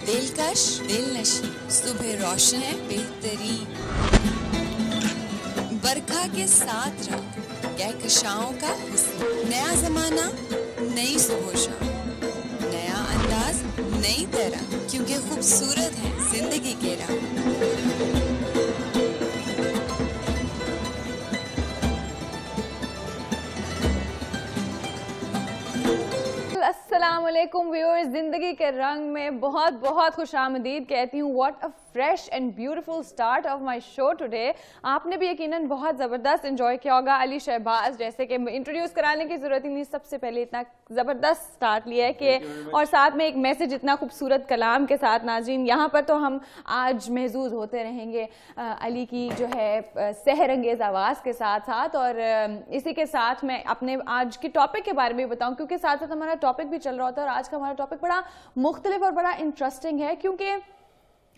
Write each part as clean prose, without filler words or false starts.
दिलकश दिलनशी, सुबह रोशन है बेहतरीन, बरखा के साथ रंग, कहकशाओं का हुस्न, नया जमाना नई सुबह शाम, नया अंदाज नई तरह, क्योंकि खूबसूरत है जिंदगी के रंग। अस्सलामुअलैकुम व्यूअर्स, जिंदगी के रंग में बहुत बहुत खुशामदीद कहती हूँ। What a fresh and beautiful start of my show today. आपने भी यकीनन बहुत ज़बरदस्त एंजॉय किया होगा। अली शहबाज जैसे कि इंट्रोड्यूस कराने की ज़रूरत ही नहीं, सबसे पहले इतना ज़बरदस्त स्टार्ट लिया है कि और साथ में एक मैसेज इतना खूबसूरत कलाम के साथ। नाज़रीन, यहाँ पर तो हम आज महजूज होते रहेंगे अली की जो है सहरंगेज़ आवाज़ के साथ साथ, और इसी के साथ मैं अपने आज के टॉपिक के बारे में बताऊँ, क्योंकि साथ साथ हमारा टॉपिक भी चल रहा होता है और आज का हमारा टॉपिक बड़ा मुख्तलिफ और बड़ा इंटरेस्टिंग है, क्योंकि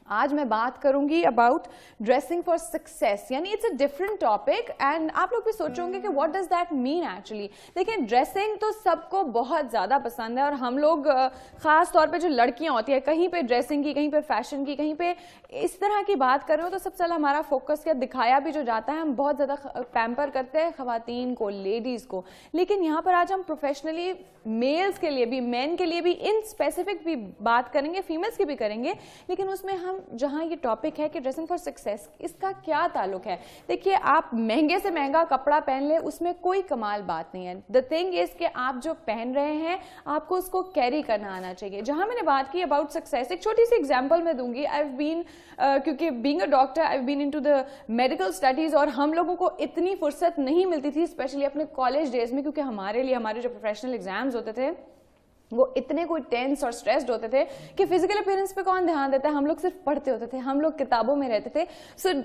आज मैं बात करूंगी अबाउट ड्रेसिंग फॉर सक्सेस। यानी it's a different topic and आप लोग भी सोचोगे कि what does that mean actually. देखिए, ड्रेसिंग तो सबको बहुत ज़्यादा पसंद है और हम लोग ख़ास तौर पे जो लड़कियां होती है, कहीं पे ड्रेसिंग की, कहीं पे फैशन की, कहीं पे इस तरह की बात कर रहे हो तो सबसे ज़्यादा हमारा फोकस क्या दिखाया भी जो जाता है, हम बहुत ज़्यादा पैम्पर करते हैं ख़वातीन को, लेडीज़ को। लेकिन यहाँ पर आज हम प्रोफेशनली मेल्स के लिए भी, मेन के लिए भी इन स्पेसिफिक भी बात करेंगे, फीमेल्स की भी करेंगे, लेकिन उसमें हम जहां ये टॉपिक है कि ड्रेसिंग फॉर सक्सेस, इसका क्या ताल्लुक है। देखिए, आप महंगे से महंगा कपड़ा पहन ले, उसमें कोई कमाल बात नहीं है। द थिंग इज कि आप जो पहन रहे हैं आपको उसको कैरी करना आना चाहिए। जहां मैंने बात की अबाउट सक्सेस, एक छोटी सी एग्जांपल मैं दूंगी। आई हैव बीन, क्योंकि being a doctor I have been into the medical studies, और हम लोगों को इतनी फुर्सत नहीं मिलती थी स्पेशली अपने कॉलेज डेज में, क्योंकि हमारे लिए हमारे जो प्रोफेशनल एग्जाम्स होते थे वो इतने कोई टेंस और स्ट्रेस्ड होते थे कि फिजिकल अपीयरेंस पे कौन ध्यान देता है। हम लोग सिर्फ पढ़ते होते थे, हम लोग किताबों में रहते थे। सो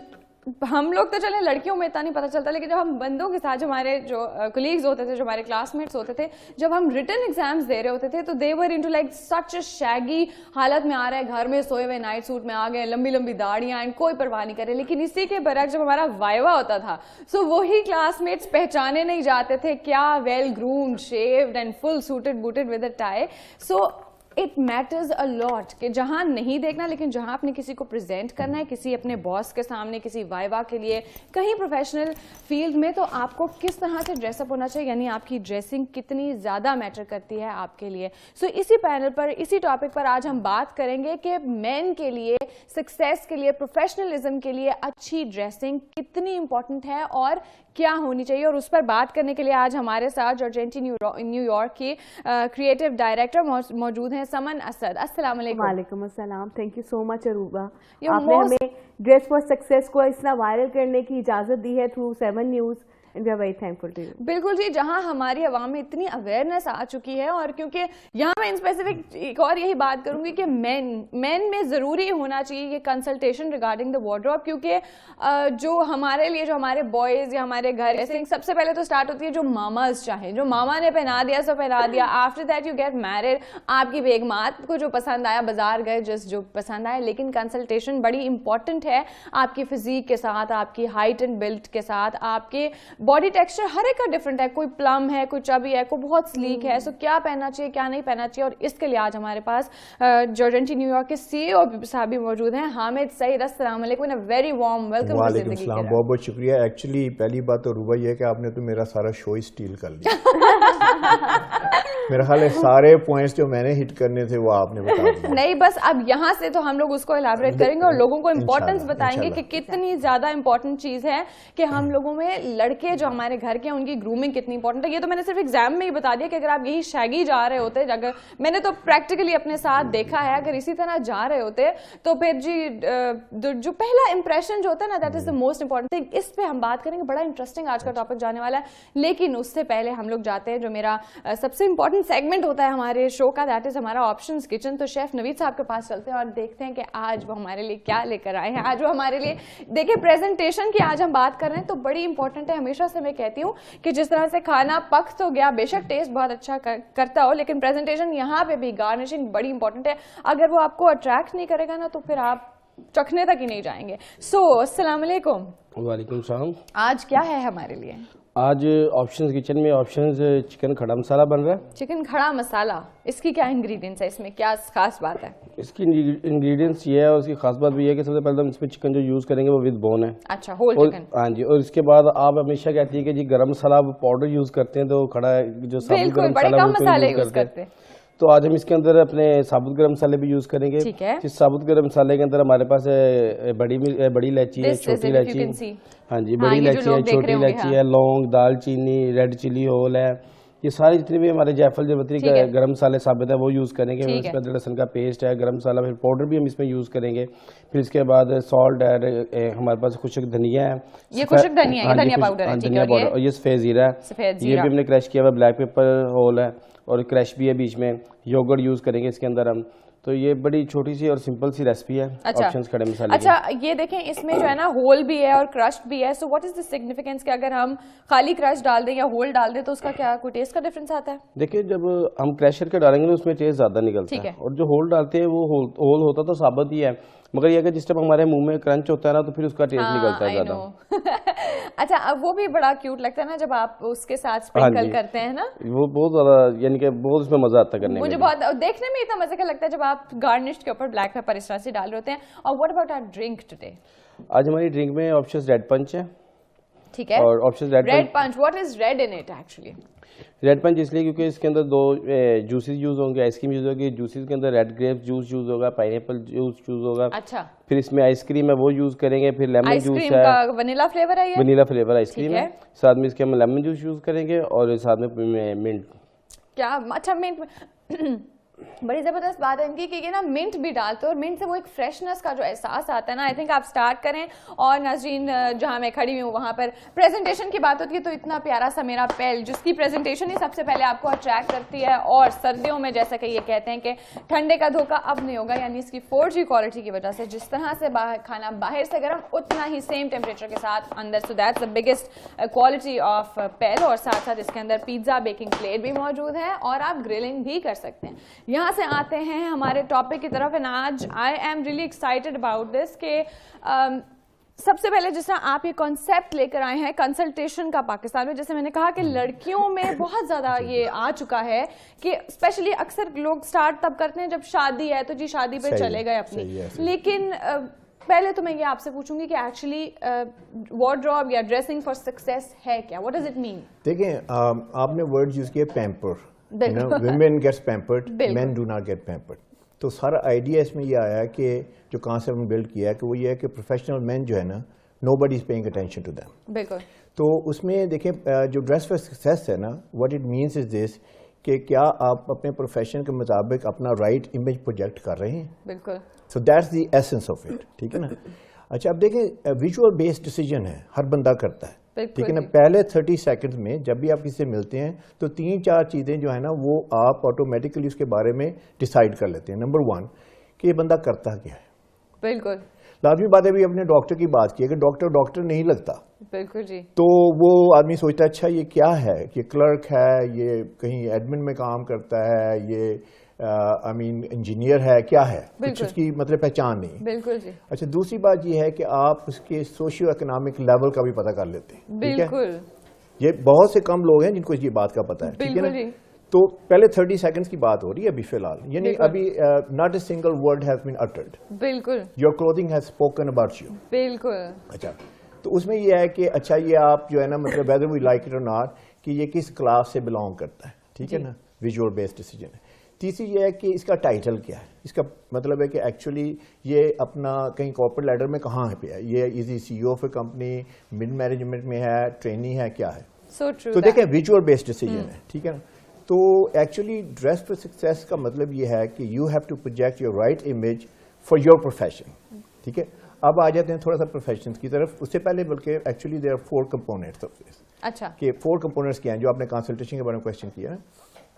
हम लोग तो चले लड़कियों में इतना नहीं पता चलता, लेकिन जब हम बंदों के साथ, जो हमारे जो कलीग्स होते थे, जो हमारे क्लासमेट्स होते थे, जब हम रिटन एग्जाम्स दे रहे होते थे तो they were into like such shaggy हालत में आ रहा है, घर में सोए हुए नाइट सूट में आ गए, लंबी लंबी दाढ़ियां एंड कोई परवाह नहीं करे। लेकिन इसी के बरक्स जब हमारा वाइवा होता था, सो वही क्लासमेट्स पहचाने नहीं जाते थे क्या well groomed, shaved and full suited booted with a tie. So it matters a lot कि जहां नहीं देखना, लेकिन जहां आपने किसी को प्रेजेंट करना है, किसी अपने बॉस के सामने, किसी वाइवा के लिए, कहीं प्रोफेशनल फील्ड में, तो आपको किस तरह से ड्रेसअप होना चाहिए, यानी आपकी ड्रेसिंग कितनी ज़्यादा मैटर करती है आपके लिए। सो इसी पैनल पर, इसी टॉपिक पर आज हम बात करेंगे कि मेन के लिए, सक्सेस के लिए, प्रोफेशनलिज्म के लिए अच्छी ड्रेसिंग कितनी इंपॉर्टेंट है और क्या होनी चाहिए। और उस पर बात करने के लिए आज हमारे साथ जॉर्जेंटी न्यूयॉर्क की क्रिएटिव डायरेक्टर मौजूद हैं, समन असद। अस्सलाम वालेकुम। वालेकुम अस्सलाम। Thank you so much Aruba, आपने हमें ड्रेस फॉर सक्सेस को इतना वायरल करने की इजाजत दी है through 7 news. We are very thankful to you. बिल्कुल जी, जहां हमारी आवाम में इतनी अवेयरनेस आ चुकी है, और क्योंकि यहाँ मैं इन स्पेसिफिक एक और यही बात करूंगी कि मेन में ज़रूरी होना चाहिए ये कंसल्टेशन रिगार्डिंग द वार्डरोब, क्योंकि जो हमारे लिए, जो हमारे बॉयज़ या हमारे घर, सबसे पहले तो स्टार्ट होती है जो मामाज चाहे, जो मामा ने पहना दिया सो पहना दिया। After that you get married, आपकी बेगमात को जो पसंद आया, बाजार गए जिस जो पसंद आया। लेकिन कंसल्टेशन बड़ी इंपॉर्टेंट है आपकी फिजिक के साथ, आपकी हाइट एंड बिल्ट के साथ, आपके बॉडी टेक्सचर हर एक का डिफरेंट है, कोई प्लम है, कोई चबी है, कोई बहुत स्लीक है। सो क्या पहनना चाहिए, क्या नहीं पहनना चाहिए, और इसके लिए आज हमारे पास जॉर्जेंटी न्यूयॉर्क के CEO साहब भी मौजूद हैं, हामिद सईद। अस्सलाम वालेकुम, अ वेरी वार्म वेलकम। वालेकुम सलाम, बहुत बहुत शुक्रिया। एक्चुअली पहली बात तो रूबा ये है कि आपने तो मेरा सारा शो ही स्टील कर लिया। मेरा ख्याल है सारे पॉइंट्स जो मैंने हिट करने थे वो आपने बता दिए। नहीं, बस अब यहाँ से तो हम लोग उसको इलाबोरेट करेंगे और लोगों को इम्पोर्टेंस बताएंगे कि कितनी ज्यादा इंपॉर्टेंट चीज है कि हम लोगों में लड़के जो हमारे घर के हैं उनकी ग्रूमिंग कितनी इंपॉर्टेंट है। ये तो मैंने सिर्फ एग्जाम में ही बता दिया कि अगर आप यही शैगी जा रहे होते, अगर मैंने तो प्रैक्टिकली अपने साथ देखा है, अगर इसी तरह जा रहे होते तो फिर जी जो पहला इंप्रेशन जो होता है ना, that is the most important thing. इस पे हम बात करेंगे, बड़ा इंटरेस्टिंग आज का टॉपिक जाने वाला है। लेकिन उससे पहले हम लोग जाते हैं जो मेरा सबसे इंपॉर्टेंट सेगमेंट होता है हमारे शो का, दैट इज हमारा ऑप्शंस किचन। तो शेफ नवीद साहब के पास चलते हैं और देखते हैं कि आज वो हमारे लिए क्या लेकर आए हैं। आज वो हमारे लिए, देखिए, प्रेजेंटेशन की आज हम बात कर रहे हैं तो बड़ी इंपॉर्टेंट है। हमेशा से मैं कहती हूँ कि जिस तरह से खाना पक तो गया, बेशक टेस्ट बहुत अच्छा करता हो, लेकिन प्रेजेंटेशन यहाँ पे भी, गार्निशिंग बड़ी इंपॉर्टेंट है। अगर वो आपको अट्रैक्ट नहीं करेगा ना तो फिर आप चखने तक ही नहीं जाएंगे। सो अस्सलाम वालेकुम। वालेकुम सलाम। आज क्या है हमारे लिए? आज ऑप्शंस किचन में ऑप्शंस चिकन खड़ा मसाला बन रहा है। चिकन खड़ा मसाला, इसकी क्या इंग्रेडिएंट्स है, इसमें क्या खास बात है? इसकी इंग्रेडिएंट्स ये है और उसकी खास बात भी है कि सबसे पहले हम इसमें चिकन जो यूज़ करेंगे वो विद बोन है। अच्छा, होल और चिकन। हाँ जी, और इसके बाद आप हमेशा कहती है कि जी गरम मसाला आप पाउडर यूज़ करते हैं तो खड़ा जो साबुत बिल्कुल, गरम बड़े मसाला कम वो मसाले यूज़ यूज करते हैं। तो आज हम इसके अंदर अपने साबुत गरम मसाले भी यूज़ करेंगे। ठीक है। इस साबुत गरम मसाले के अंदर हमारे पास बड़ी इलायची है, छोटी इलायची, हाँ जी, बड़ी इलायची है, छोटी इलायची है, लौंग, दालचीनी, रेड चिली होल है, ये सारी जितने भी हमारे जायफल जवत्री का गरम मसाले साबित है वो यूज़ करेंगे। फिर उसके बाद लहसुन का पेस्ट है, गरम मसाला, फिर पाउडर भी हम इसमें यूज़ करेंगे। फिर इसके बाद सॉल्ट है, हमारे पास खुशक धनिया है, ये खुशक धनिया है, धनिया पाउडर है, धनिया पाउडर, और ये सफेद जीरा है, ये भी हमने क्रश किया हुआ, ब्लैक पेपर होल है और क्रश भी है बीच में, योगर्ट यूज़ करेंगे इसके अंदर हम। तो ये बड़ी छोटी सी और सिंपल सी रेसिपी है। अच्छा, ऑप्शंस खड़े मसाले। अच्छा, ये देखें इसमें जो है ना होल भी है और क्रश्ड भी है, so what is the significance कि अगर हम खाली क्रश डाल दें या होल डाल दें तो उसका क्या कोई टेस्ट का डिफरेंस आता है? देखिए, जब हम क्रश करके डालेंगे तो उसमें टेस्ट ज्यादा निकलता है, और जो होल डालते हैं वो होल होता तो साबित ही है, मगर ये कि जिस टाइम हमारे मुंह में क्रंच होता है ना तो फिर उसका टेस्ट निकलता है ज्यादा। अच्छा, अब वो भी बड़ा क्यूट लगता है ना जब आप उसके साथ स्प्रिंकल करते हैं ना, वो बहुत ज्यादा, यानी कि बहुत उसमें मजा आता है करने में। मुझे बहुत देखने में इतना मजे का लगता है जब आप गार्निश के ऊपर ब्लैक पेपर इस तरह से डाल रहे होते हैं। और what about our drink today? आज हमारी ड्रिंक में ऑप्शंस रेड पंच है। ठीक है, और options red punch, what is red in it actually? Red punch इसलिए क्योंकि इसके अंदर दो जूसेस यूज होंगे, आइसक्रीम यूज होगी, जूसेस के अंदर रेड ग्रेप जूस यूज होगा, पाइनएप्पल जूस यूज होगा। अच्छा, फिर इसमें आइसक्रीम है वो यूज करेंगे, फिर लेमन जूस है, का वनीला फ्लेवर है, ये वनीला फ्लेवर आइसक्रीम है, साथ में इसके हम लेमन जूस यूज करेंगे और साथ में मिंट। क्या अच्छा, मिंट बड़ी जबरदस्त बात है इनकी कि ये ना मिंट भी डालते हैं और मिंट से वो एक फ्रेशनेस का जो एहसास आता है ना। आई थिंक आप स्टार्ट करें। और नाज़रीन, जहां मैं खड़ी हुई हूँ वहां पर प्रेजेंटेशन की बात होती है तो इतना प्यारा सा मेरा पेल, जिसकी प्रेजेंटेशन ही सबसे पहले आपको अट्रैक्ट करती है। और सर्दियों में जैसा कि ये कहते हैं कि ठंडे का धोखा अब नहीं होगा, यानी इसकी 4G क्वालिटी की वजह से जिस तरह से खाना बाहर से गर्म उतना ही सेम टेम्परेचर के साथ अंदर, so that's the biggest quality of pale. और साथ साथ इसके अंदर पिज्जा बेकिंग प्लेट भी मौजूद है और आप ग्रिलिंग भी कर सकते हैं। यहाँ से आते हैं हमारे टॉपिक की तरफ। एंड आज I am really excited about this के सबसे पहले जिस तरह आप ये कॉन्सेप्ट लेकर आए हैं कंसल्टेशन का पाकिस्तान में, जैसे मैंने कहा कि लड़कियों में बहुत ज्यादा ये आ चुका है कि स्पेशली अक्सर लोग स्टार्ट तब करते हैं जब शादी है, तो जी शादी पे चले गए अपनी। लेकिन पहले तो मैं ये आपसे पूछूंगी कि एक्चुअली वार्डरोब या ड्रेसिंग फॉर सक्सेस है क्या? What does it mean? देखें, आपने वर्ड यूज किया pamper, women gets pampered, men do not get pampered। तो सारा आइडिया इसमें ये आया है कि जो कॉन्सेप्ट हमने बिल्ड किया है कि वो ये है कि प्रोफेशनल मैन जो है ना, nobody is paying attention to them। बिल्कुल। तो उसमें देखें, जो ड्रेस फॉर सक्सेस है ना, what it means is this कि क्या आप अपने प्रोफेशन के मुताबिक अपना राइट इमेज प्रोजेक्ट कर रहे हैं। बिल्कुल। सो that's the essence of it, ठीक है ना। अच्छा, अब देखें, विजुअल बेस्ड डिसीजन है, हर बंदा करता है, ठीक है ना। पहले 30 सेकंड्स में जब भी आप किसी से मिलते हैं तो 3-4 चीजें जो है ना वो आप ऑटोमेटिकली उसके बारे में डिसाइड कर लेते हैं। नंबर 1 कि ये बंदा करता क्या है। बिल्कुल। लाजमी बात है, भी अपने डॉक्टर की बात की, अगर डॉक्टर नहीं लगता, बिल्कुल जी, तो वो आदमी सोचता है अच्छा ये क्या है, ये क्लर्क है, ये कहीं एडमिन में काम करता है, ये आई मीन इंजीनियर है, क्या है, कुछ उसकी मतलब पहचान नहीं। बिल्कुल जी। अच्छा, दूसरी बात ये है कि आप उसके सोशियो इकोनॉमिक लेवल का भी पता कर लेते हैं। बिल्कुल। ये बहुत से कम लोग हैं जिनको ये बात का पता है, ठीक है ना। तो पहले 30 सेकंड्स की बात हो रही है अभी फिलहाल, यानी अभी not a single word has been uttered. बिल्कुल। Your clothing has spoken about you. बिल्कुल। अच्छा, तो उसमें ये है कि अच्छा ये आप जो है ना, मतलब वेदर वी लाइक इट और नॉट, कि ये किस क्लास से बिलोंग करता है, ठीक है ना, विजुअल बेस्ड डिसीजन है। तीसरी ये है कि इसका टाइटल क्या है, इसका मतलब है कि एक्चुअली ये अपना कहीं कॉर्पोरेट लैडर में कहाँ पे है, ये easy CEO of A company, mid management में है, ट्रेनी है, क्या है। तो देखें, विजुअल बेस्ड डिसीजन है, ठीक है ना। तो एक्चुअली ड्रेस फॉर सक्सेस का मतलब ये है कि you have to project your right image for your profession, ठीक है। अब आ जाते हैं थोड़ा सा प्रोफेशन की तरफ। उससे पहले बल्कि actually there are 4 components of this. अच्छा, कि 4 कंपोनेंट्स क्या हैं जो आपने कंसल्टेशन के बारे में क्वेश्चन किया है।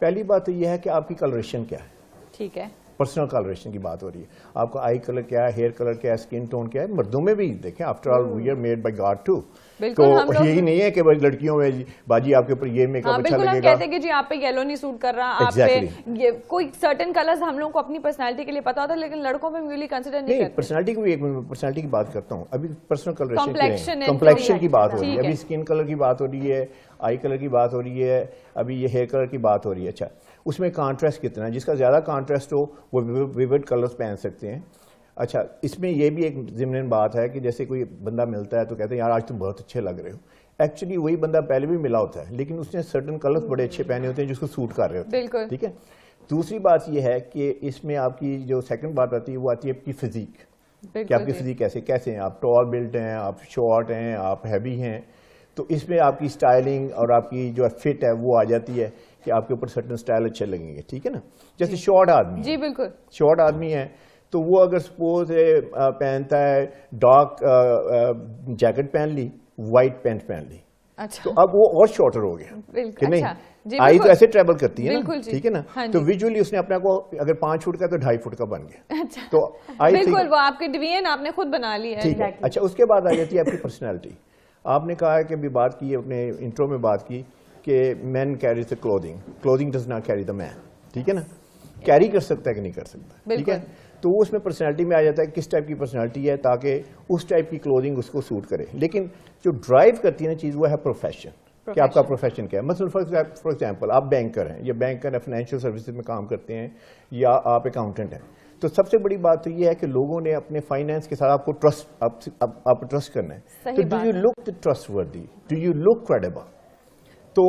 पहली बात तो यह है कि आपकी कलरेशन क्या है, ठीक है। पर्सनल कलरेशन की बात हो रही है, आपका आई कलर क्या है, हेयर कलर क्या है, स्किन टोन क्या है। मर्दों में भी देखें, after all we are made by God too. तो यही नहीं है कि भाई लड़कियों में बाजी आपके ऊपर ये मेकअप अच्छा लगेगा। हम कहते हैं कि जी आप पे येलो नहीं सूट कर रहा, आप पे ये कोई सर्टेन कलर्स हम लोगों को अपनी पर्सनालिटी के लिए पता होता है, लेकिन लड़कों पे यूजुअली कंसीडर नहीं करते। पर्सनालिटी को भी एक पर्सनालिटी की बात करता हूँ, अभी पर्सनल कलरेशन कॉम्प्लेक्शन की बात हो रही है, अभी स्किन कलर की बात हो रही है, आई कलर की बात हो रही है, अभी ये हेयर कलर की बात हो रही है। अच्छा, उसमें कॉन्ट्रास्ट कितना है, जिसका ज्यादा कॉन्ट्रास्ट हो वो विविड कलर्स पहन सकते हैं। अच्छा, इसमें यह भी एक ज़िम्नन बात है कि जैसे कोई बंदा मिलता है तो कहते हैं यार आज तुम बहुत अच्छे लग रहे हो, एक्चुअली वही बंदा पहले भी मिला होता है, लेकिन उसने सर्टन कलर्स बड़े अच्छे पहने होते हैं जिसको सूट कर रहे होते हैं। ठीक है। दूसरी बात यह है कि इसमें आपकी जो सेकंड बात आती है वो आती है आपकी फिजिक, कि आपकी फिजिक कैसे हैं, आप टॉल बिल्ड हैं, आप शॉर्ट हैं, आप हैवी हैं, तो इसमें आपकी स्टाइलिंग और आपकी जो फिट है वो आ जाती है कि आपके ऊपर सर्टन स्टाइल अच्छे लगेंगे। ठीक है ना। जैसे शॉर्ट आदमी, जी बिल्कुल, शॉर्ट आदमी है तो वो अगर सपोज पहनता है डार्क जैकेट पहन ली, व्हाइट पैंट पहन ली, अच्छा, तो अब वो और शॉर्टर हो गया कि नहीं। अच्छा, आई तो ऐसे ट्रेवल करती है ना, ठीक है ना। हाँ, तो विजुअली उसने अपने को अगर 5 फुट का तो 2.5 फुट का बन गया। अच्छा, तो आई बिल्कुल वो आपके डिवीजन आपने खुद बना ली है। ठीक है। अच्छा, उसके बाद आ जाती है आपकी पर्सनैलिटी। आपने कहा कि अभी बात की, अपने इंट्रो में बात की कि man carries the clothing, clothing does not carry the man. ठीक है ना, कैरी कर सकता है कि नहीं कर सकता। ठीक है। तो वो उसमें पर्सनालिटी में आ जाता है किस टाइप की पर्सनालिटी है, ताकि उस टाइप की क्लोथिंग उसको सूट करे। लेकिन जो ड्राइव करती है ना चीज वो है प्रोफेशन, कि आपका प्रोफेशन क्या है। मतलब फॉर एग्जांपल आप बैंकर हैं, या बैंकर है फाइनेंशियल सर्विसेज में काम करते हैं, या आप अकाउंटेंट हैं, तो सबसे बड़ी बात तो ये है कि लोगों ने अपने फाइनेंस के साथ आपको ट्रस्ट, आप ट्रस्ट करना है। तो do you look trustworthy, do you look credible. तो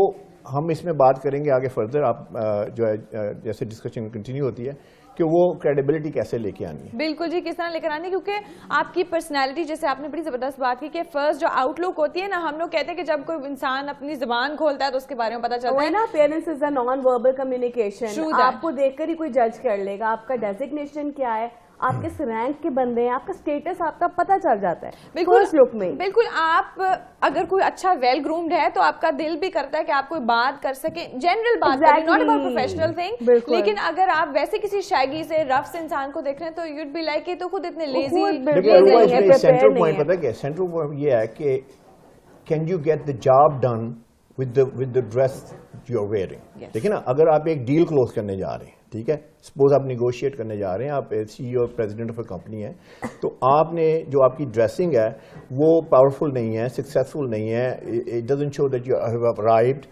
हम इसमें बात करेंगे आगे फर्दर, आप जो है जैसे डिस्कशन कंटिन्यू होती है कि वो क्रेडिबिलिटी कैसे लेके आनी है। बिल्कुल जी, किस तरह लेकर आनी है, क्योंकि आपकी पर्सनालिटी, जैसे आपने बड़ी जबरदस्त बात की कि फर्स्ट जो आउटलुक होती है ना, हम लोग कहते हैं कि जब कोई इंसान अपनी जुबान खोलता है तो उसके बारे में पता चलता है ना। Parents is a non verbal communication, आपको देखकर ही कोई जज कर लेगा, आपका डेजिग्नेशन क्या है, आप किस रैंक के बंदे हैं, आपका स्टेटस आपका पता चल जाता है बिल्कुल लुक में। बिल्कुल, आप अगर कोई अच्छा वेल ग्रूम्ड है तो आपका दिल भी करता है कि आप कोई बात कर सके, जनरल बात करें, नॉट अबाउट प्रोफेशनल थिंग। लेकिन अगर आप वैसे किसी शैगी से रफ से इंसान को देख रहे हैं तो यूड बी लाइक तो खुद इतने लेजी। सेंट्रल पॉइंट पता है क्या, सेंट्रल पॉइंट ये है कि can you get the job done with the dress you are wearing. ठीक है ना। अगर आप एक डील क्लोज करने जा रहे हैं, ठीक है, सपोज आप निगोशिएट करने जा रहे हैं, आप CEO president of a company है, तो आपने जो आपकी ड्रेसिंग है वो पावरफुल नहीं है, सक्सेसफुल नहीं है, it doesn't show that you have arrived,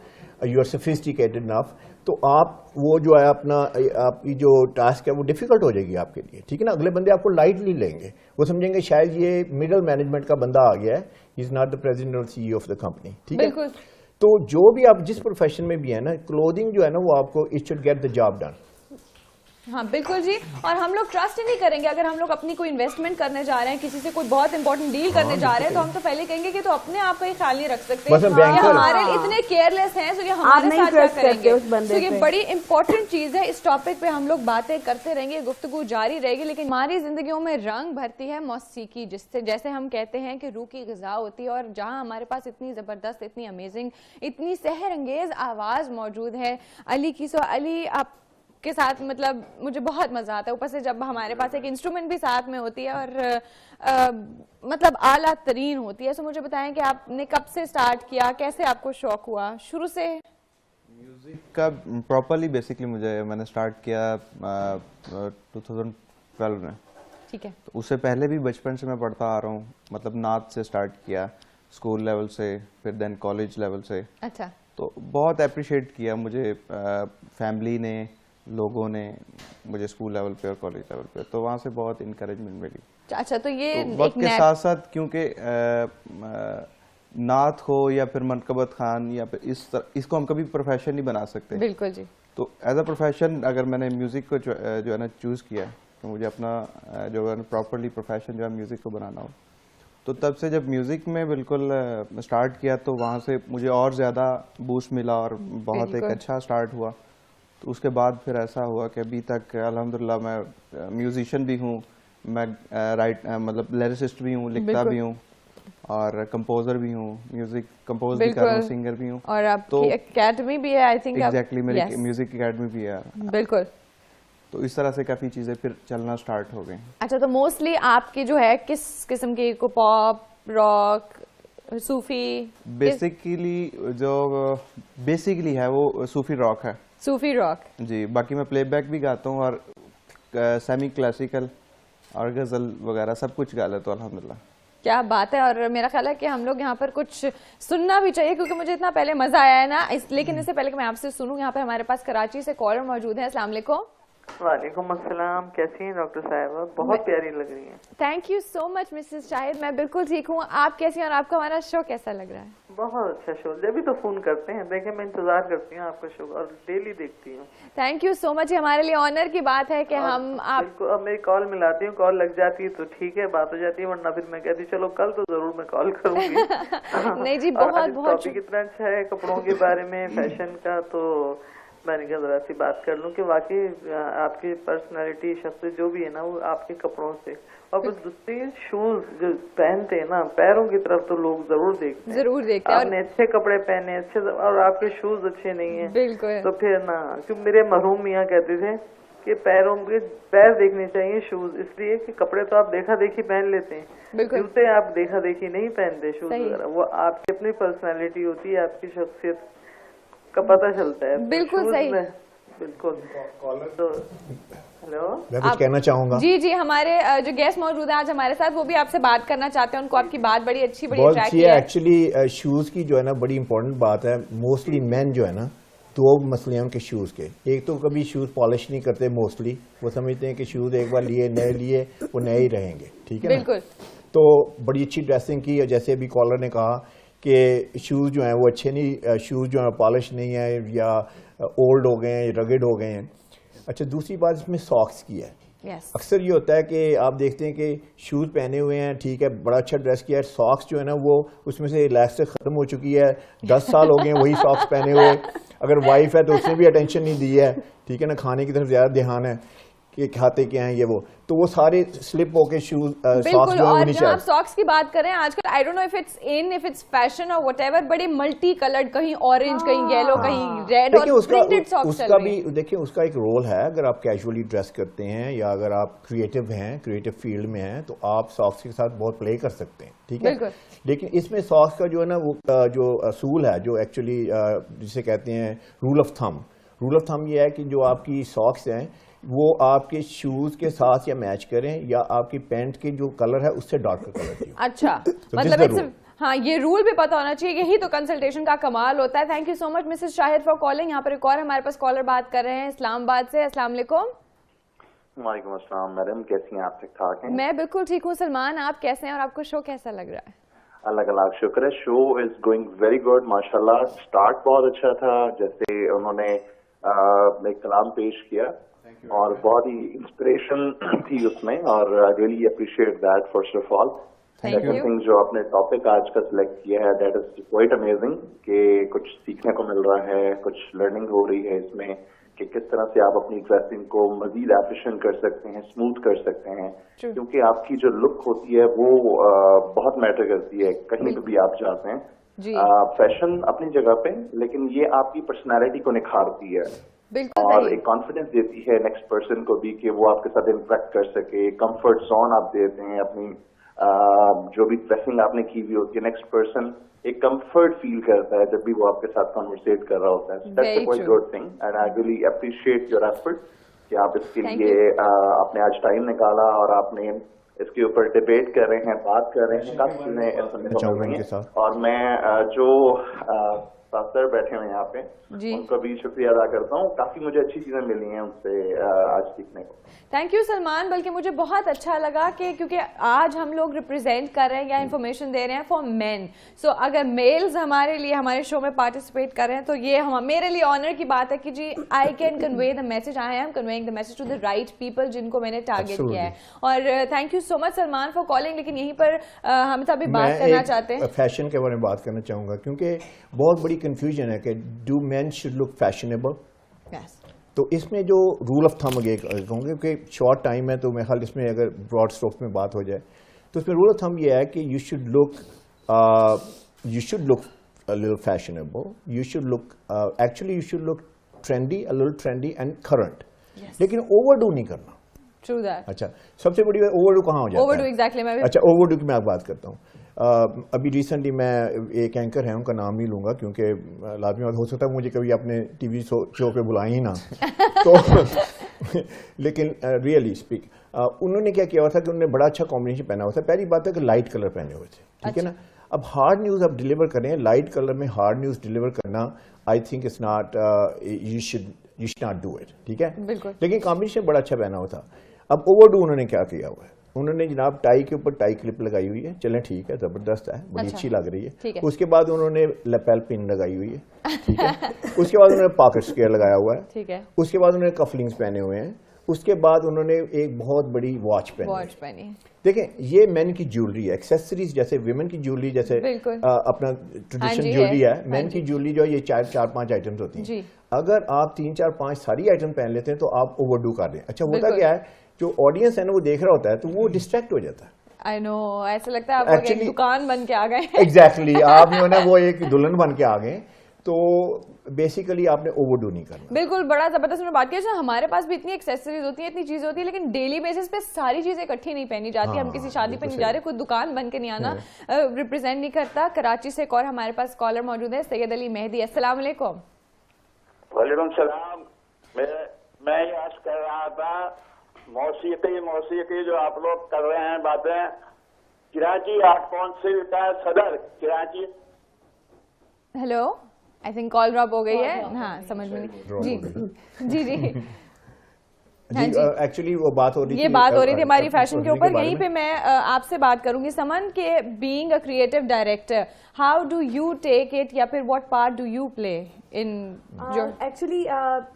you are sophisticated enough, तो आप वो जो है अपना आपकी जो टास्क है वो डिफिकल्ट हो जाएगी आपके लिए। ठीक है ना। अगले बंदे आपको लाइटली लेंगे, वो समझेंगे शायद ये मिडिल मैनेजमेंट का बंदा आ गया है, he is not the president और CEO ऑफ द कंपनी। ठीक है। तो जो भी आप जिस प्रोफेशन में भी है ना, क्लोथिंग जो है ना वो आपको it should get the job done. हाँ बिल्कुल जी, और हम लोग ट्रस्ट ही नहीं करेंगे अगर हम लोग अपनी कोई इन्वेस्टमेंट करने जा रहे हैं, किसी से कोई बहुत इंपॉर्टेंट डील करने जा रहे हैं, तो हम तो पहले कहेंगे कि तो अपने आप का ही ख्याल नहीं रख सकते, हमारे इतने केयरलेस हैं, तो ये हमारे साथ क्या करेंगे। तो ये बड़ी इंपॉर्टेंट चीज है, इस टॉपिक पे हम लोग बातें करते रहेंगे, गुफ्तगू जारी रहेगी। लेकिन हमारी जिंदगियों में रंग भरती है मौसीकी, जिससे जैसे हम कहते हैं कि रूह की ग़िज़ा होती है, और जहाँ हमारे पास इतनी जबरदस्त, इतनी अमेजिंग, इतनी सहर अंगेज आवाज मौजूद है अली की। सो अली, आप के साथ मतलब मुझे बहुत मजा आता है, ऊपर से जब हमारे पास एक इंस्ट्रूमेंट भी साथ में होती है और मतलब आला तरीन होती है। सो मुझे बताएं कि आपने कब से स्टार्ट किया, कैसे आपको शौक हुआ शुरू से म्यूजिक का? प्रॉपरली बेसिकली मैंने स्टार्ट किया 2012 में। ठीक है। तो उससे पहले भी बचपन से मैं पढ़ता आ रहा हूँ, मतलब नात से स्टार्ट किया, स्कूल लेवल से, फिर देन कॉलेज लेवल से। अच्छा। तो बहुत अप्रिशिएट किया मुझे फैमिली ने, लोगों ने, मुझे स्कूल लेवल पे और कॉलेज लेवल पे, तो वहाँ से बहुत इनकरेजमेंट मिली। अच्छा, तो ये तो वक्त के साथ साथ, क्योंकि नात हो या फिर मनकबत खान या फिर इसको हम कभी प्रोफेशन नहीं बना सकते। बिल्कुल जी। तो एज अ प्रोफेशन अगर मैंने म्यूजिक को जो है ना चूज किया, तो मुझे अपना जो है प्रॉपरली प्रोफेशन जो है म्यूजिक को बनाना हो, तो तब से जब म्यूजिक में बिल्कुल स्टार्ट किया तो वहाँ से मुझे और ज़्यादा बूस्ट मिला और बहुत एक अच्छा स्टार्ट हुआ। तो उसके बाद फिर ऐसा हुआ कि अभी तक अल्हम्दुलिल्लाह मैं म्यूजिशियन भी हूँ, मैं मतलब लिरिसिस्ट भी हूँ, लिखता भी हूँ, और कंपोजर भी हूँ, म्यूजिक कंपोज भी कर रहा हूँ, सिंगर भी हूँ। और आपकी एकेडमी भी है आई थिंक। एग्जैक्टली, मेरी म्यूजिक एकेडमी भी है। बिल्कुल। तो इस तरह से काफ़ी चीज़ें फिर चलना स्टार्ट हो गई। अच्छा, तो मोस्टली आपकी जो है किस किस्म की, को पॉप, रॉक, सूफी? बेसिकली है वो सूफी रॉक है। सूफी रॉक जी। बाकी मैं प्लेबैक भी गाता हूँ और सेमी क्लासिकल और गज़ल वगैरह सब कुछ गा लेता हूँ अल्हम्दुलिल्लाह। क्या बात है। और मेरा ख्याल है कि हम लोग यहाँ पर कुछ सुनना भी चाहिए, क्योंकि मुझे इतना पहले मजा आया है ना लेकिन इससे पहले कि मैं आपसे सुनूं, यहाँ पे हमारे पास कराची से कॉलर मौजूद है। अस्सलाम वालेकुम। वालेकुम अस्सलाम, कैसी हैं डॉक्टर साहिबा? बहुत प्यारी लग रही हैं। Thank you so much Mrs Shahid, मैं बिल्कुल ठीक हूँ। आप कैसी हैं और आपको हमारा शो कैसा लग रहा है? बहुत अच्छा शो, जब भी तो फोन करते हैं देखें, मैं इंतजार करती हूँ आपका शो और डेली देखती हूँ। थैंक यू सो मच, हमारे लिए ऑनर की बात है कि हम आपको अब मेरी कॉल मिलाती हूँ, कॉल लग जाती है तो ठीक है, बात हो जाती है, वरना फिर मैं कहती चलो कल तो जरूर मैं कॉल करूंगी। नहीं जी, बहुत बहुत टॉपिक इतना अच्छा है कपड़ों के बारे में, फैशन का, तो मैंने कहा जरा सी बात कर लूं कि वाकई आपकी पर्सनालिटी, शख्सियत जो भी है ना, वो आपके कपड़ों से। और बस दूसरी शूज जो पहनते हैं ना, पैरों की तरफ तो लोग जरूर देखते हैं। आपने अच्छे कपड़े पहने, अच्छे, और आपके शूज अच्छे नहीं है बिल्कुल, तो फिर ना, क्योंकि मेरे मरहूम मियाँ कहते थे कि पैरों के पैर देखने चाहिए, शूज इसलिए कि कपड़े तो आप देखा देखी पहन लेते हैं, जूते आप देखा देखी नहीं पहनते, शूज वगैरह वो आपकी अपनी पर्सनालिटी होती है, आपकी शख्सियत का पता चलता है। बिल्कुल सही, बिल्कुल। तो हेलो, मैं कुछ कहना चाहूंगा। जी जी, हमारे जो गेस्ट मौजूद है आज हमारे साथ, वो भी आपसे बात करना चाहते हैं। उनको आपकी बात बड़ी अच्छी, बड़ी अट्रैक्टिव है। एक्चुअली शूज की जो है ना बड़ी इंपॉर्टेंट बात है। मोस्टली मेन जो है ना, दो मसले हैं उनके शूज के। एक तो कभी शूज पॉलिश नहीं करते मोस्टली, वो समझते हैं कि शूज एक बार लिए, नए लिए, वो नए ही रहेंगे, ठीक है बिल्कुल। तो बड़ी अच्छी ड्रेसिंग की, जैसे अभी कॉलर ने कहा कि शूज जो हैं वो अच्छे नहीं, शूज जो है पॉलिश नहीं है या ओल्ड हो गए हैं, रगेड हो गए हैं। अच्छा, दूसरी बात इसमें सॉक्स की है। अक्सर ये होता है कि आप देखते हैं कि शूज पहने हुए हैं, ठीक है, बड़ा अच्छा ड्रेस किया है, सॉक्स जो है ना वो उसमें से इलास्टिक खत्म हो चुकी है, 10 साल हो गए वही सॉक्स पहने हुए। अगर वाइफ है तो उसने भी अटेंशन नहीं दी है, ठीक है ना, खाने की तरफ ज्यादा ध्यान है कि खाते क्या हैं ये वो, तो वो सारे स्लिप होके शूज सॉक्स जो है नीचे। आप सॉक्स की बात करें आजकल, I don't know if it's in, if it's fashion और व्हाटएवर, बड़े मल्टी कलर्ड, कहीं ऑरेंज, कहीं येलो, कहीं रेड, और प्रिंटेड सॉक्स उसका भी देखिए, उसका एक रोल है। अगर आप कैजुअली ड्रेस करते हैं या अगर आप क्रिएटिव हैं, क्रिएटिव फील्ड में हैं, तो आप सॉक्स के साथ बहुत प्ले कर सकते हैं, ठीक है। लेकिन इसमें सॉक्स का जो है ना वो जो असूल है, जो एक्चुअली जिसे कहते हैं रूल ऑफ थंब ये है कि जो आपकी सॉक्स हैं वो आपके शूज के साथ या मैच करें, या आपकी पैंट की जो कलर है उससे डार्कर कलर की। अच्छा, मतलब हाँ, ये रूल भी पता होना चाहिए, यही तो कंसल्टेशन का कमाल होता है। Thank you so much Mrs Shahid for calling. यहाँ पर एक और हमारे पास कॉलर बात कर रहे हैं इस्लामाबाद से। अस्सलाम वालेकुम। वालेकुम अस्सलाम मैडम, कैसी हैं आप? ठीक ठाक हैं? मैं बिल्कुल ठीक हूँ। सलमान, आप कैसे हैं और आपको शो कैसा लग रहा है? अल्लाह का लाख शुक्र है, show is going very good माशाल्लाह। स्टार्ट बहुत अच्छा था, जैसे उन्होंने एक कलाम पेश किया और बहुत ही इंस्पिरेशन थी उसमें, और I really appreciate that first of all. Second thing, जो आपने टॉपिक आज का सिलेक्ट किया है, दैट इज क्वाइट अमेजिंग, कि कुछ सीखने को मिल रहा है, कुछ लर्निंग हो रही है इसमें, कि किस तरह से आप अपनी ड्रेसिंग को मजीद एफिशिएंट कर सकते हैं, स्मूथ कर सकते हैं, क्योंकि आपकी जो लुक होती है वो बहुत मैटर करती है कहीं पे भी आप जाते हैं। फैशन अपनी जगह पे, लेकिन ये आपकी पर्सनैलिटी को निखारती है और एक कॉन्फिडेंस देती है नेक्स्ट पर्सन को भी कि वो आपके साथ इंटरेक्ट कर सके। कंफर्ट जोन आप देते हैं, अपनी जो भी ड्रेसिंग आपने की हुई होती है, नेक्स्ट पर्सन एक कंफर्ट फील करता है जब भी वो आपके साथ कॉन्वर्सेट कर रहा होता है। That's a quite good thing and I really appreciate your effort कि आप इसके लिए आपने आज टाइम निकाला और आपने इसके ऊपर डिबेट कर रहे हैं, बात कर रहे हैं, काफी चीजें सुनने को मिल रही हैं। और मैं जो सर बैठे हुए यहाँ पे उनको भी शुक्रिया अदा करता हूँ, काफी मुझे अच्छी चीजें मिली हैं उनसे आज सीखने को। Thank you Salman. बल्कि मुझे बहुत अच्छा लगा कि क्योंकि आज हम लोग रिप्रेजेंट कर रहे हैं या इन्फॉर्मेशन दे रहे हैं फॉर मेन, सो अगर मेल्स हमारे लिए हमारे शो में पार्टिसिपेट कर रहे हैं तो ये मेरे लिए ऑनर की बात है कि जी I can convey the message, I am conveying the message to the right people जिनको मैंने टारगेट किया है। और thank you so much Salman for calling. लेकिन यहीं पर हम अभी बात करना चाहते हैं, फैशन के बारे में बात करना चाहूंगा, क्योंकि बहुत बड़ी कंफ्यूजन है कि do main should look fashionable. तो इसमें जो रूल ऑफ थंब कहूँगे कि शॉर्ट टाइम है तो मेरे ख्याल इसमें अगर ब्रॉड स्ट्रोक्स में बात हो जाए तो इसमें रूल ऑफ थंब ये है कि you should look a little fashionable, you should look actually you should look trendy, a little trendy and current. लेकिन ओवरडू नहीं करना। True that. अच्छा, सबसे बड़ी बात ओवरडू कहाँ हो जाता है? ओवरडू एग्जैक्टली मैं भी। अच्छा, ओवरडू की मैं बात करता हूँ। अभी रिसेंटली मैं एक एंकर है, उनका नाम नहीं लूंगा क्योंकि लाजमी बात हो सकता है मुझे कभी अपने टीवी शो पे बुलाएं ही ना तो लेकिन रियली स्पीक उन्होंने क्या किया हुआ था कि उन्होंने बड़ा अच्छा कॉम्बिनेशन पहना हुआ था। पहली बात है कि लाइट कलर पहने हुए थे, ठीक है ना। अब हार्ड न्यूज आप डिलीवर कर रहे हैं, लाइट कलर में हार्ड न्यूज डिलीवर करना, I think it's not, you should not do it, ठीक है। लेकिन कॉम्बिनेशन बड़ा अच्छा पहना हुआ था। अब ओवरडू उन्होंने क्या किया हुआ है, उन्होंने जनाब टाई के ऊपर टाई क्लिप लगाई हुई है, चलें ठीक है, जबरदस्त है, बड़ी अच्छी लग रही है। उसके बाद उन्होंने लैपेल पिन लगाई हुई है, ठीक है। उसके बाद उन्होंने पॉकेट स्क्वेयर लगाया हुआ है, ठीक है। उसके बाद उन्होंने कफलिंग्स पहने हुए हैं, उसके बाद उन्होंने एक बहुत बड़ी वॉच पहनी। देखें, ये मेन की ज्वेलरी है, एक्सेसरीज जैसे विमेन की ज्वेलरी जैसे अपना ट्रेडिशनल ज्वेलरी है, मेन की ज्वेलरी जो है ये चार पांच आइटम्स होती हैं। अगर आप 3 4 5 सारी आइटम पहन लेते हैं तो आप ओवरडू कर रहे हैं। अच्छा, होता क्या है, जो ऑडियंस है ना वो देख रहा होता है तो वो डिस्ट्रैक्ट हो जाता है। I know, ऐसा लगता है आप एक दुकान बन के आ गए। एग्जैक्टली आप जो है ना वो एक दुल्हन बन के आ गए, तो बेसिकली आपने ओवरडू नहीं करना। बिल्कुल, बड़ा जबरदस्त में बात किया। हमारे पास भी इतनी एक्सेसरीज होती है, इतनी चीजें होती है, लेकिन डेली बेसिस पे सारी चीजें इकट्ठी नहीं पहनी जाती। हम किसी शादी पे नहीं जा रहे, कोई दुकान बन के नहीं आना, रिप्रेजेंट नहीं करता। कराची से एक और हमारे पास कॉलर मौजूद है, सैयद अली मेहदी। अस्सलाम वालेकुम। वालेकुम सलाम। मैं ये अर्ज कर रहा था, मौसीकी जो आप लोग कर रहे हैं बातें, कराची आर्ट काउंसिल का सदर Karachi. Hello, I think call drop हो गई है। हाँ, समझ में नहीं। जी एक्चुअली वो बात हो रही थी, ये बात हो रही थी हमारी फैशन के ऊपर। यहीं पे मैं आपसे बात करूंगी समन के, being a creative director, how do you take it, या फिर what part do you play in actually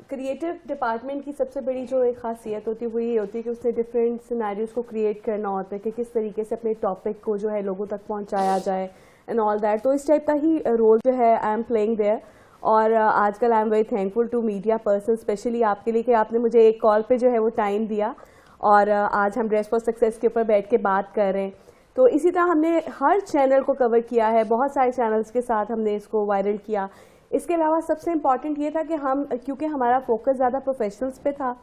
creative department की सबसे बड़ी जो एक खासियत होती है वो ये होती है कि उसने डिफरेंट सिनेरियोज को क्रिएट करना होता है कि किस तरीके से अपने टॉपिक को जो है लोगों तक पहुंचाया जाए एंड ऑल दैट। तो इस टाइप का ही रोल जो है आई एम प्लेइंग देयर। और आजकल I am very thankful to media person, specially आपके लिए कि आपने मुझे एक कॉल पे जो है वो टाइम दिया और आज हम ड्रेस फॉर सक्सेस के ऊपर बैठ के बात कर रहे हैं। तो इसी तरह हमने हर चैनल को कवर किया है, बहुत सारे चैनल्स के साथ हमने इसको वायरल किया। इसके अलावा सबसे इम्पॉर्टेंट ये था कि हम, क्योंकि हमारा फोकस ज़्यादा प्रोफेशनल्स पे था,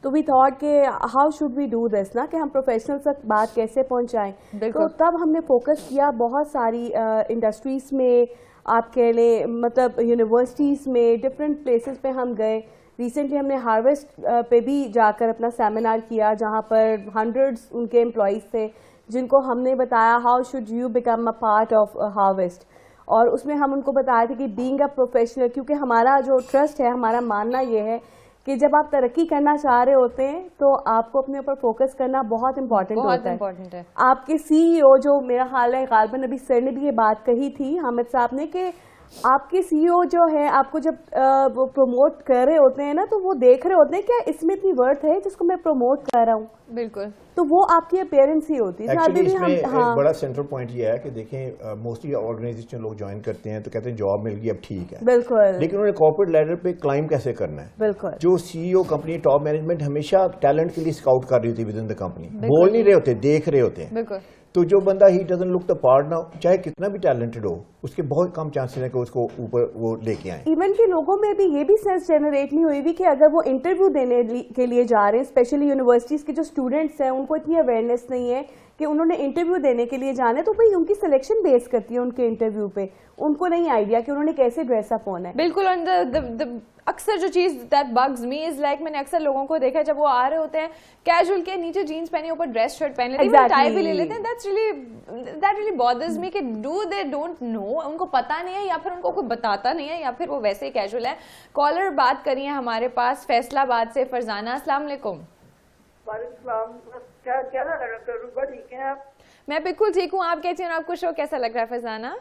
तो वी थॉट कि how should we do this ना, कि हम प्रोफेशनल्स तक बात कैसे पहुंचाएं। तो तब हमने फोकस किया बहुत सारी इंडस्ट्रीज में, आप कह लें मतलब यूनिवर्सिटीज़ में, डिफरेंट प्लेसेस पे हम गए। रिसेंटली हमने हार्वेस्ट पे भी जाकर अपना सेमिनार किया जहाँ पर हंड्रेड्स उनके एम्प्लॉयज़ थे जिनको हमने बताया how should you become a part of harvest. और उसमें हम उनको बताए थे कि बीइंग अ प्रोफेशनल, क्योंकि हमारा जो ट्रस्ट है, हमारा मानना ये है कि जब आप तरक्की करना चाह रहे होते हैं तो आपको अपने ऊपर फोकस करना बहुत इंपॉर्टेंट होता है। आपके सीईओ, जो मेरा ख्याल है गालिबन अभी सर ने भी ये बात कही थी हामिद साहब ने, कि आपके सीईओ जो है आपको जब वो प्रमोट कर रहे होते हैं ना, तो वो देख रहे होते हैं क्या इसमें इतनी वर्थ है जिसको मैं प्रमोट कर रहा हूँ। बिल्कुल, तो वो आपकी अपीयरेंस ही होती है। इसमें एक बड़ा सेंट्रल पॉइंट ये है कि देखें, मोस्टली ऑर्गेनाइजेशन लोग ज्वाइन करते हैं तो कहते हैं जॉब मिल गई अब ठीक है, बिल्कुल, लेकिन उन्हें कॉर्पोरेट लेवल पे क्लाइम कैसे करना है। बिल्कुल, जो सीईओ कंपनी टॉप मैनेजमेंट हमेशा टैलेंट के लिए स्काउट कर रही होती है विद इन द कंपनी, बोल नहीं रहे होते, देख रहे होते हैं। बिल्कुल। तो जो बंदा he doesn't look the part ना, चाहे कितना भी टैलेंटेड हो, उसके बहुत कम चांसेस है कि उसको ऊपर वो लेके आए। इवन के लोगों में भी ये भी सेंस जनरेट नहीं हुई भी कि अगर वो इंटरव्यू देने के लिए जा रहे हैं, स्पेशली यूनिवर्सिटीज के जो स्टूडेंट्स हैं उनको इतनी अवेयरनेस नहीं है कि उन्होंने इंटरव्यू देने के लिए जाना है, तो भाई उनकी सिलेक्शन बेस करती है उनके इंटरव्यू पे, उनको नहीं आइडिया कि उन्होंने कैसे ड्रेसअप होना है। बिल्कुल। अक्सर जो चीज that bugs me is like, मैंने अक्सर लोगों को देखा है जब वो आ रहे होते हैं कैजुअल के नीचे जीन्स पहने ऊपर ड्रेस शर्ट पहन लेते हैं, टाई भी ले लेते हैं। दैट रियली बॉदर्स मी कि डू दे डोंट नो, उनको पता नहीं है या फिर उनको कोई बताता नहीं है या फिर वो वैसे ही कैजुअल है। कॉलर बात करिए हमारे पास फैसलाबाद से फरजाना। अस्सलाम वालेकुम। क्या ठीक है आप? मैं बिल्कुल ठीक हूँ, आप कैसी हैं? आपको शो कैसा लग रहा है फरजाना?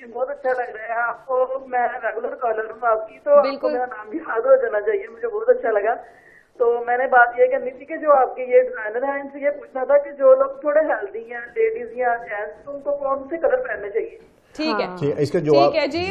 बहुत अच्छा लग रहा है आपको, मैं रेगुलर कॉलर हूँ आपकी, तो बिल्कुल मेरा नाम भी याद हो जाना चाहिए, मुझे बहुत अच्छा लगा। तो मैंने बात ये करनी थी कि जो आपके ये डिजाइनर हैं इनसे ये पूछना था कि जो लोग थोड़े हेल्दी हैं, लेडीज या जेंट्स, उनको कौन से कलर पहनने चाहिए? ठीक है, इसका जवाब ठीक है जी,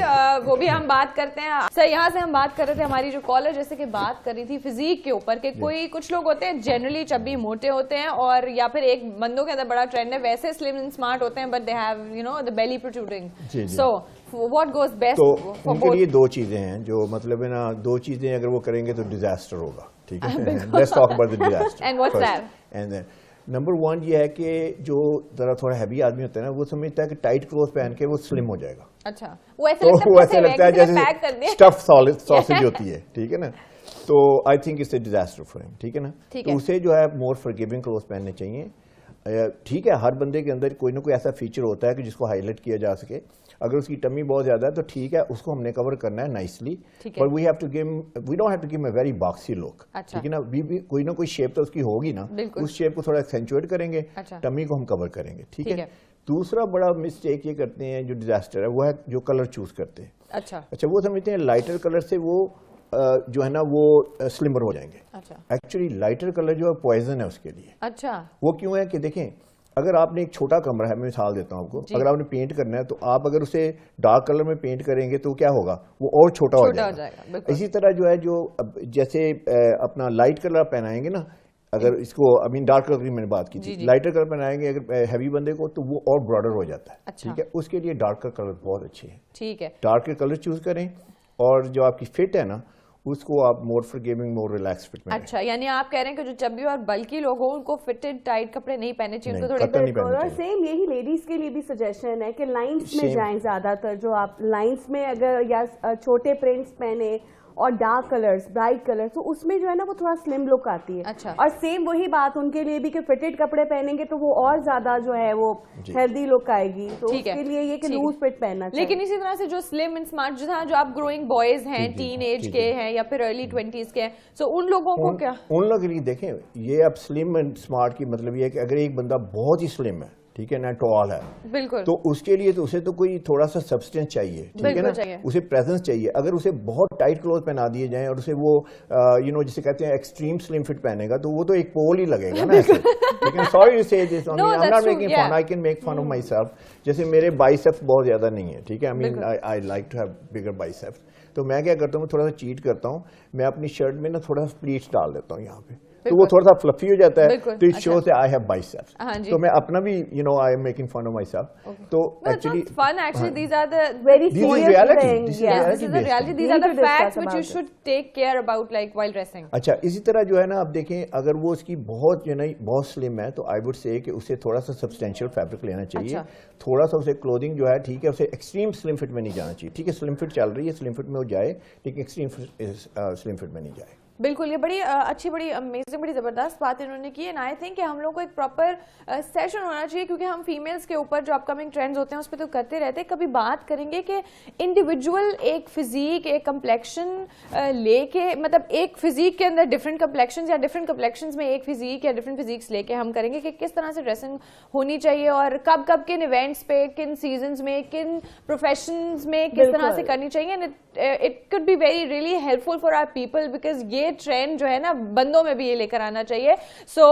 वो भी हम बात करते हैं। सर, यहाँ से हम बात कर रहे थे, हमारी जो कॉलर जैसे कि बात कर रही थी फिजिक के ऊपर कि कोई कुछ लोग होते हैं जनरली चब्बी मोटे होते हैं, और या फिर एक बंदों के अंदर बड़ा ट्रेंड है वैसे स्लिम एंड स्मार्ट होते हैं, but they have you know the belly protruding. So what goes best? तो उनके लिए दो चीजें हैं जो मतलब है ना, दो चीजें अगर वो करेंगे तो डिजास्टर होगा। ठीक है। Let's talk about the disaster and what's that. And then number 1 ये है कि जो जरा थोड़ा हैवी आदमी होता है ना, वो समझता है कि टाइट क्लोथ पहन के वो स्लिम हो जाएगा। अच्छा, वो ऐसे लगता है जैसे स्टफ सॉसेज होती है, ठीक है ना। तो I think it's a disaster for him, ठीक है ना। तो उसे जो है मोर फॉरगिविंग क्लोथ पहनने चाहिए। ठीक है, हर बंदे के अंदर कोई ना कोई ऐसा फीचर होता है कि जिसको हाईलाइट किया जा सके। अगर उसकी टमी बहुत ज्यादा है तो ठीक है, उसको हमने कवर करना है nicely, but we don't have to give a very boxy look, ठीक है ना। कोई ना कोई शेप तो उसकी होगी ना, उस शेप को थोड़ा एक्सेंचुएट करेंगे, टमी को हम कवर करेंगे, ठीक है। दूसरा बड़ा मिस्टेक ये करते हैं जो डिजास्टर है, वो है जो कलर चूज करते हैं। अच्छा, वो समझते हैं लाइटर कलर से वो जो है ना वो स्लिमर हो जाएंगे। अच्छा, एक्चुअली लाइटर कलर जो है पॉइजन है उसके लिए। अच्छा, वो क्यों है कि देखें, अगर आपने एक छोटा कमरा है, मैं मिसाल देता हूँ आपको, अगर आपने पेंट करना है तो आप अगर उसे डार्क कलर में पेंट करेंगे तो क्या होगा, वो और छोटा हो जाएगा। इसी तरह जो है, जो जैसे अपना लाइट कलर पहनाएंगे ना, अगर इसको डार्क कलर की मैंने बात की थी, लाइटर कलर पहनाएंगे अगर हैवी बंदे को तो वो और ब्रॉडर हो जाता है। ठीक है, उसके लिए डार्कर कलर बहुत अच्छे हैं। ठीक है, डार्कर कलर चूज करें, और जो आपकी फिट है ना उसको आप मोर फॉरगिविंग, मोर रिलैक्स फिट में। अच्छा, यानी आप कह रहे हैं कि जो चब्बी और बल्की लोग हो उनको फिटेड टाइट कपड़े नहीं पहनने चाहिए, उनको थोड़े। और सेम यही लेडीज के लिए भी सजेशन है कि लाइंस में जाएं ज्यादातर। जो आप लाइंस में अगर या छोटे प्रिंट्स पहने और डार्क कलर्स, ब्राइट कलर्स, तो उसमें जो है ना वो थोड़ा स्लिम लुक आती है। अच्छा, और सेम वही बात उनके लिए भी कि फिटेड कपड़े पहनेंगे तो वो और ज्यादा जो है वो हेल्दी लुक आएगी। तो उसके लिए ये कि लूज फिट पहनना चाहिए। लेकिन इसी तरह से जो स्लिम एंड स्मार्ट जो आप ग्रोइंग बॉयज हैं, टीन एज के हैं या फिर अर्ली 20s के हैं, तो उन लोगों को क्या, उन लोगों के लिए देखें, ये अब स्लिम एंड स्मार्ट की मतलब ये है कि अगर एक बंदा बहुत ही स्लिम है, ठीक है ना, टॉल है, बिल्कुल, तो उसके लिए तो उसे तो कोई थोड़ा सा सब्सटेंस चाहिए, ठीक है ना, उसे प्रेजेंस चाहिए। अगर उसे बहुत टाइट क्लोथ पहना दिए जाएं और उसे वो जिसे कहते हैं एक्सट्रीम स्लिम फिट पहनेगा तो वो तो एक पोल ही लगेगा ना ऐसे। लेकिन sorry to say this, I am not making fun, I can make fun of myself. जैसे मेरे बाइसेप्स बहुत ज्यादा नहीं है, ठीक है, I like to have bigger biceps, तो मैं क्या करता हूँ, थोड़ा सा चीट करता हूँ, मैं अपनी शर्ट में ना थोड़ा सा प्लीट्स डाल देता हूँ यहाँ पे, तो वो थोड़ा सा फ्लफी हो जाता है, तो it shows I have biceps. तो मैं अपना भी I am making fun of my myself actually fun, actually these are the very serious reality, this is the reality, these are the facts which you should take care about like while dressing. अच्छा, इसी तरह जो है ना, आप देखें, अगर वो उसकी बहुत बहुत स्लिम है तो आई वुड से कि उसे थोड़ा सा सब्सटेंशियल फैब्रिक लेना चाहिए। थोड़ा सा उसे क्लोथिंग जो है, ठीक है, उसे एक्सट्रीम स्लिम फिट में नहीं जाना चाहिए। ठीक है, स्लिम फिट चल रही है, स्लिम फिट में वो जाए, लेकिन एक्सट्रीम स्लिम फिट में नहीं जाए। बिल्कुल, ये बड़ी अच्छी, बड़ी अमेजिंग, बड़ी ज़बरदस्त बात इन्होंने की। एंड आई थिंक कि हम लोग को एक प्रॉपर सेशन होना चाहिए, क्योंकि हम फीमेल्स के ऊपर जो अपकमिंग ट्रेंड्स होते हैं उस पर तो करते रहते हैं। कभी बात करेंगे कि इंडिविजुअल एक फिजिक, एक कम्प्लेक्शन लेके, मतलब एक फिजिक के अंदर डिफरेंट कम्प्लेक्शंस या डिफरेंट कम्प्लेक्शंस में एक फिजिक या डिफरेंट फिजिक्स लेके हम करेंगे कि किस तरह से ड्रेसिंग होनी चाहिए और कब कब किन इवेंट्स पे, किन सीजन्स में, किन प्रोफेशंस में किस तरह से करनी चाहिए। And it could be very really helpful for our people, because ये ट्रेंड जो है ना बंदों में भी ये लेकर आना चाहिए। सो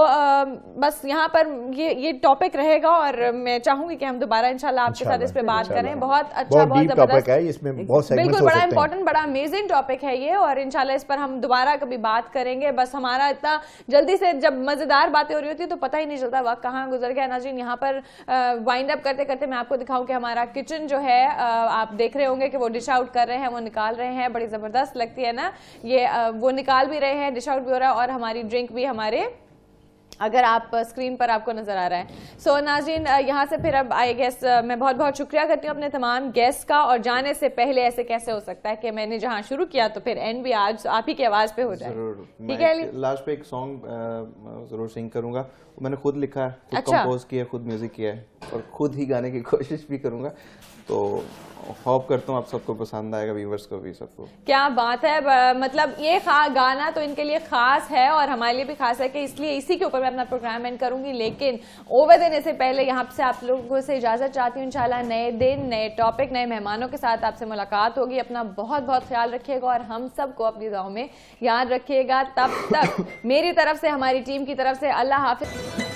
बस यहाँ पर ये टॉपिक रहेगा और मैं चाहूंगी कि हम दोबारा इंशाल्लाह आपके साथ इस पे बात करें। बहुत अच्छा, बहुत जबरदस्त है, इसमें बहुत बिल्कुल बड़ा इंपॉर्टेंट, बड़ा अमेजिंग टॉपिक है ये, और इंशाल्लाह इस पर हम दोबारा कभी बात करेंगे। बस हमारा इतना जल्दी से जब मजेदार बातें हो रही होती है तो पता ही नहीं चलता वक्त कहाँ गुजर गया। नाज़रीन, यहाँ पर वाइंड अप करते करते मैं आपको दिखाऊं कि हमारा किचन जो है, आप देख रहे होंगे कि वो डिश आउट कर रहे हैं, वो निकाल रहे हैं, बड़ी जबरदस्त लगती है ना ये, वो निकाल भी रहे हैं, डिश आउट भी हो रहा है, और हमारी ड्रिंक भी हमारे, अगर आप स्क्रीन पर आपको नजर आ रहा है। सो नाज़रीन, यहाँ से फिर अब आई गेस मैं बहुत बहुत शुक्रिया करती हूँ अपने तमाम गेस्ट का, और जाने से पहले ऐसे कैसे हो सकता है कि मैंने जहाँ शुरू किया तो फिर एंड भी आज आप ही की आवाज पे हो जाए। ठीक है, लास्ट पे एक सॉन्ग जरूर सिंग करूंगा, मैंने खुद लिखा है, खुद कंपोज किया, खुद म्यूजिक किया है, और खुद ही गाने की कोशिश भी करूंगा, तो होप करता हूँ आप सबको पसंद आएगा, व्यूअर्स को भी, सबको। क्या बात है, मतलब ये गाना तो इनके लिए खास है और हमारे लिए भी खास है, कि इसलिए इसी के ऊपर मैं अपना प्रोग्राम एंड करूंगी। लेकिन ओवर देने से पहले यहाँ से आप लोगों से इजाजत चाहती हूँ। इंशाल्लाह नए दिन, नए टॉपिक, नए मेहमानों के साथ आपसे मुलाकात होगी। अपना बहुत बहुत ख्याल रखिएगा और हम सबको अपनी दुआओं में याद रखिएगा। तब तक मेरी तरफ से, हमारी टीम की तरफ से, अल्लाह हाफिज।